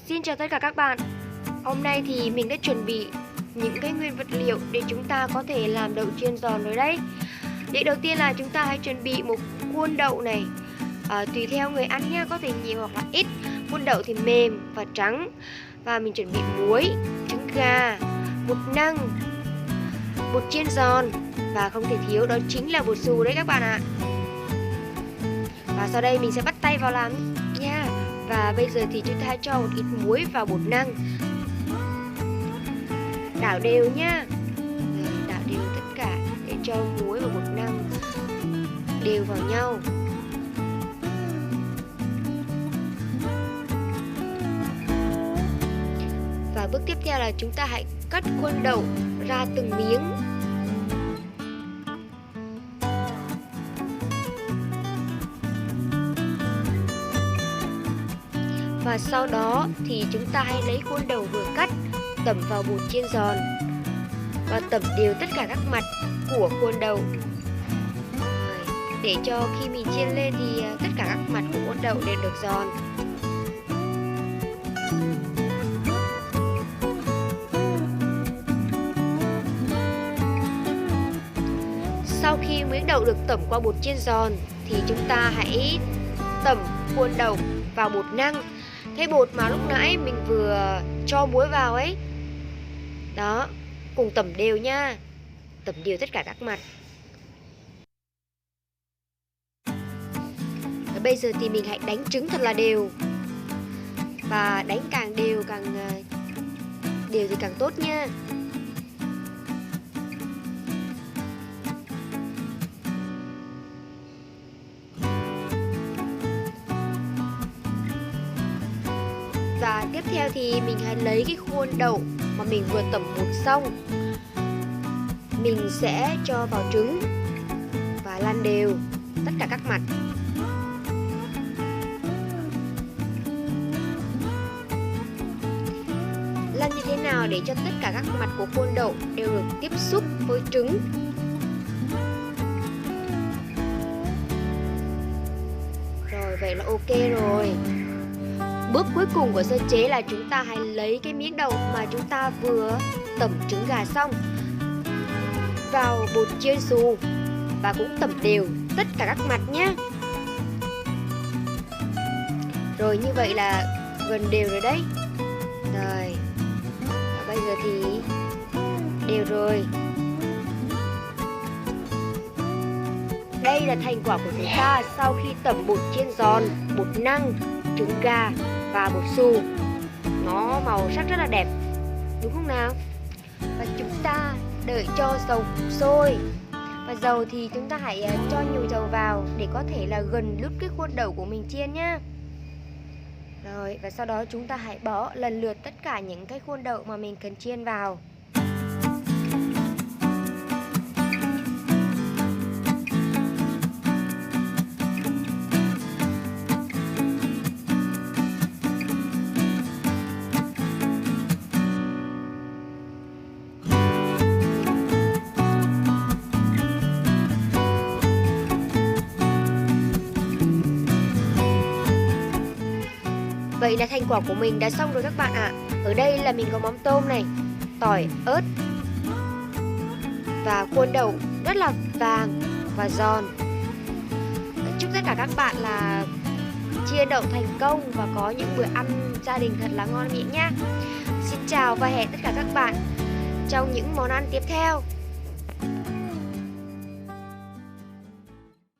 Xin chào tất cả các bạn. Hôm nay thì mình đã chuẩn bị những cái nguyên vật liệu để chúng ta có thể làm đậu chiên giòn rồi đấy. Để đầu tiên là chúng ta hãy chuẩn bị một khuôn đậu này. Tùy theo người ăn nhé, có thể nhiều hoặc là ít. Khuôn đậu thì mềm và trắng. Và mình chuẩn bị muối, trứng gà, bột năng, bột chiên giòn và không thể thiếu đó chính là bột xù đấy các bạn ạ. Và sau đây mình sẽ bắt tay vào làm nha. Và bây giờ thì chúng ta cho một ít muối vào bột năng, đảo đều nhá. Đảo đều tất cả để cho muối và bột năng đều vào nhau. Và bước tiếp theo là chúng ta hãy cắt khuôn đậu ra từng miếng. Và sau đó thì chúng ta hãy lấy khuôn đậu vừa cắt tẩm vào bột chiên giòn và tẩm đều tất cả các mặt của khuôn đậu để cho khi mình chiên lên thì tất cả các mặt của khuôn đậu đều được giòn. Sau khi miếng đậu được tẩm qua bột chiên giòn thì chúng ta hãy tẩm khuôn đậu vào bột năng, cái bột mà lúc nãy mình vừa cho muối vào ấy. Đó, cùng tẩm đều nha. Tẩm đều tất cả các mặt. Và bây giờ thì mình hãy đánh trứng thật là đều. Và đánh càng đều thì càng tốt nha. Và tiếp theo thì mình hãy lấy cái khuôn đậu mà mình vừa tẩm bột xong, mình sẽ cho vào trứng và lăn đều tất cả các mặt. Lăn như thế nào để cho tất cả các mặt của khuôn đậu đều được tiếp xúc với trứng. Rồi, vậy là ok rồi. Bước cuối cùng của sơ chế là chúng ta hãy lấy cái miếng đậu mà chúng ta vừa tẩm trứng gà xong vào bột chiên xù và cũng tẩm đều tất cả các mặt nhé. Rồi như vậy là gần đều rồi đấy. Rồi, và bây giờ thì đều rồi. Đây là thành quả của chúng ta sau khi tẩm bột chiên giòn, bột năng, trứng gà và bột xù. Nó màu sắc rất là đẹp, đúng không nào? Và chúng ta đợi cho dầu sôi. Và dầu thì chúng ta hãy cho nhiều dầu vào để có thể là gần lút cái khuôn đậu của mình chiên nhá. Rồi, và sau đó chúng ta hãy bỏ lần lượt tất cả những cái khuôn đậu mà mình cần chiên vào. Vậy là thành quả của mình đã xong rồi các bạn ạ. Ở đây là mình có mắm tôm này, tỏi, ớt và khuôn đậu rất là vàng và giòn. Chúc tất cả các bạn là chiên đậu thành công và có những bữa ăn gia đình thật là ngon miệng nhé. Xin chào và hẹn tất cả các bạn trong những món ăn tiếp theo.